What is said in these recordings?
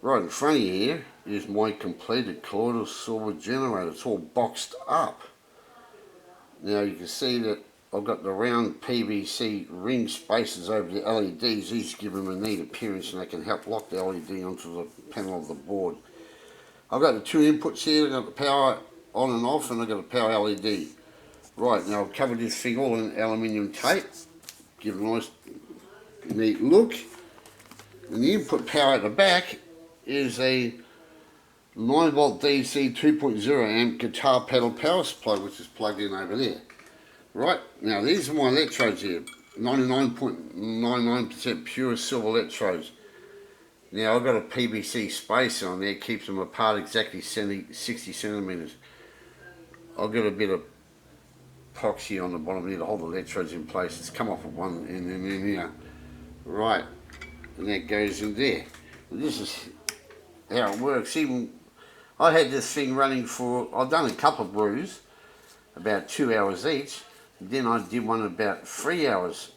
Right in front of you here is my completed colloidal silver generator. It's all boxed up. Now you can see that I've got the round PVC ring spaces over the LEDs. These give them a neat appearance and they can help lock the LED onto the panel of the board. I've got the two inputs here. I've got the power on and off, and I've got the power LED. Right, now I've covered this thing all in aluminium tape. Give it a nice neat look. And the input power at the back is a 9V DC 2.0 amp guitar pedal power supply, which is plugged in over there. Right, now these are my electrodes here, 99.99% pure silver electrodes. Now I've got a PVC spacer on there, keeps them apart exactly 60 centimetres. I've got a bit of epoxy on the bottom here to hold the electrodes in place. It's come off at one end and in here. Right, and that goes in there. And this is how it works. Even I had this thing running for, I've done a couple of brews, about 2 hours each. Then I did one about 3 hours.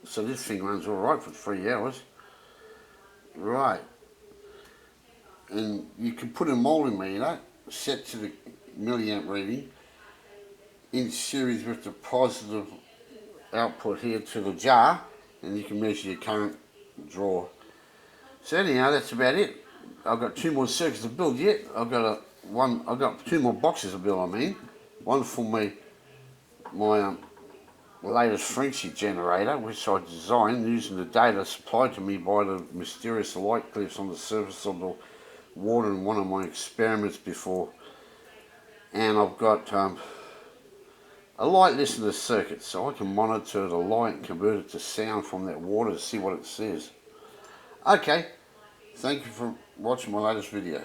So this thing runs all right for 3 hours. Right. And you can put a multimeter set to the milliamp reading in series with the positive output here to the jar, and you can measure your current draw. So anyhow, that's about it. I've got two more circuits to build yet. I've got two more boxes to build. One for my latest Frenchy generator, which I designed using the data supplied to me by the mysterious light glyphs on the surface of the water in one of my experiments before. And I've got a light listener circuit, so I can monitor the light and convert it to sound from that water to see what it says. Okay, thank you for watching my latest video.